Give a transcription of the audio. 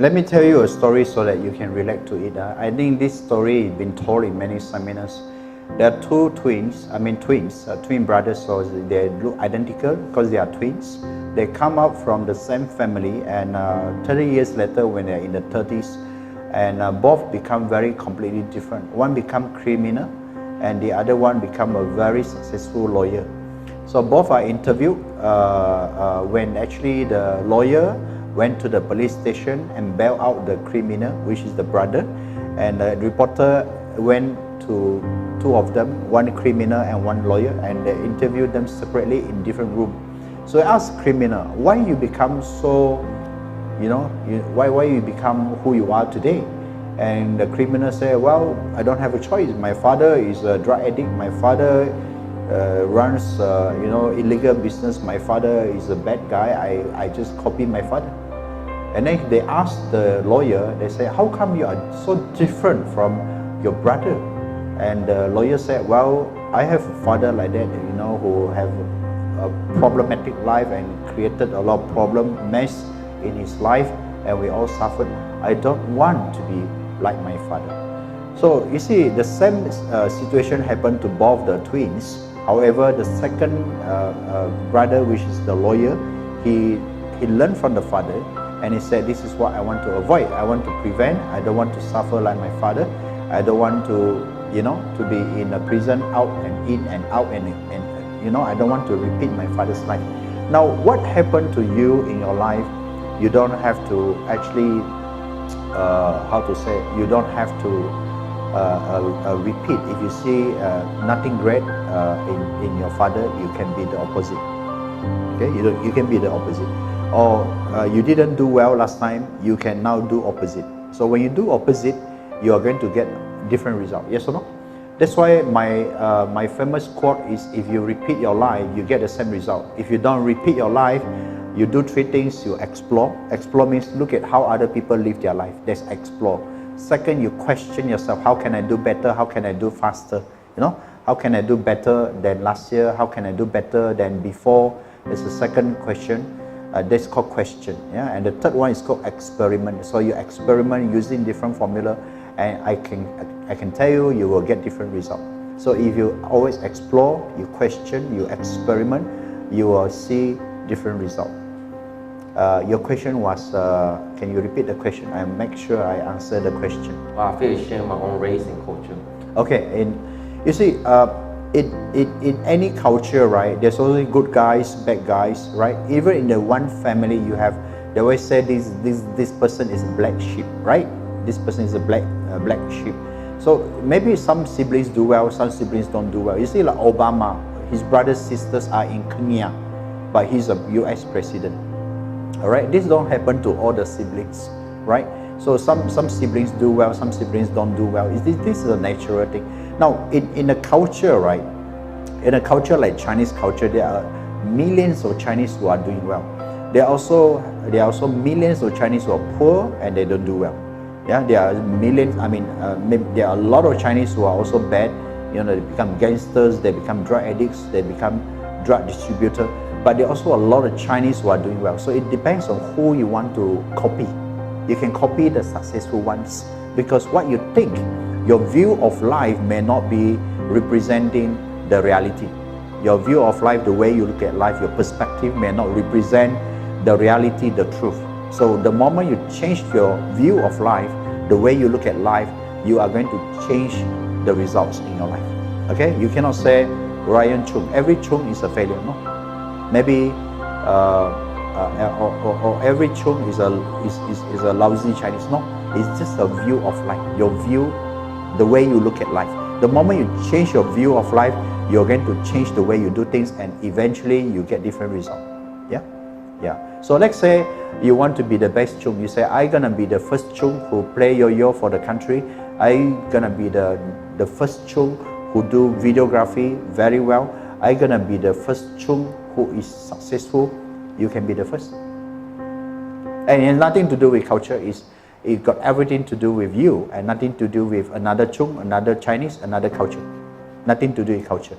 Let me tell you a story so that you can relate to it. I think this story has been told in many seminars. There are two twins, twin brothers, so they look identical because they are twins. They come out from the same family, and 30 years later when they're in the 30s, and both become very completely different. One become criminal and the other one become a very successful lawyer. So both are interviewed when actually the lawyer went to the police station and bailed out the criminal, which is the brother, and the reporter went to two of them, one criminal and one lawyer, and they interviewed them separately in different rooms. So I asked criminal, why you become so, why you become who you are today? And the criminal said, well, I don't have a choice. My father is a drug addict. My father runs illegal business. My father is a bad guy. I just copy my father. And then they asked the lawyer, they say, how come you are so different from your brother? And the lawyer said, well, I have a father like that, who have a problematic life and created a lot of mess in his life, and we all suffered. I don't want to be like my father. So you see, the same situation happened to both the twins. However, the second brother, which is the lawyer, he learned from the father, and he said, this is what I want to avoid. I want to prevent. I don't want to suffer like my father. I don't want to, to be in a prison, out and in and out, and I don't want to repeat my father's life. Now, what happened to you in your life, you don't have to actually, you don't have to repeat. If you see nothing great in your father, you can be the opposite. Okay, you can be the opposite. Or you didn't do well last time, you can now do opposite. So when you do opposite, you are going to get different result. Yes or no? That's why my famous quote is, if you repeat your life, you get the same result. If you don't repeat your life, you do three things. You explore. Explore means look at how other people live their life. That's explore. Second, you question yourself. How can I do better? How can I do faster? How can I do better than last year? How can I do better than before? That's the second question. That's called question. Yeah? And the third one is called experiment. So you experiment using different formula, and I can tell you, you will get different results. So if you always explore, you question, you experiment, you will see different results. Your question was, can you repeat the question? I make sure I answer the question. I feel ashamed of my own race and culture. Okay, you see, in any culture, right, there's always good guys, bad guys, right? Even in the one family you have, they always say this person is black sheep, right? This person is a black sheep. So maybe some siblings do well, some siblings don't do well. You see, like Obama, his brothers, sisters are in Kenya, but he's a US president. All right, this don't happen to all the siblings, right? So some siblings do well, some siblings don't do well. This is a natural thing. Now, in a culture, right? In a culture like Chinese culture, there are millions of Chinese who are doing well. There are also millions of Chinese who are poor and they don't do well. Yeah, there are millions. There are a lot of Chinese who are also bad. They become gangsters, they become drug addicts, they become drug distributors. But there are also a lot of Chinese who are doing well. So it depends on who you want to copy. You can copy the successful ones, because what you think, your view of life may not be representing the reality. Your view of life, the way you look at life, your perspective may not represent the reality, the truth. So the moment you change your view of life, the way you look at life, you are going to change the results in your life. Okay? You cannot say Ryan Chung, every Chung is a failure. No. Maybe or every Chung is a lousy Chinese. No. It's just a view of life. Your view, the way you look at life. The moment you change your view of life, you're going to change the way you do things, and eventually you get different results. Yeah. So let's say you want to be the best Chung. You say, I'm gonna be the first Chung who play yo-yo for the country. I'm gonna be the first Chung who do videography very well. I'm gonna be the first Chung who is successful. You can be the first. And it has nothing to do with culture. It got everything to do with you, and nothing to do with another Chung, another Chinese, another culture. Nothing to do with culture.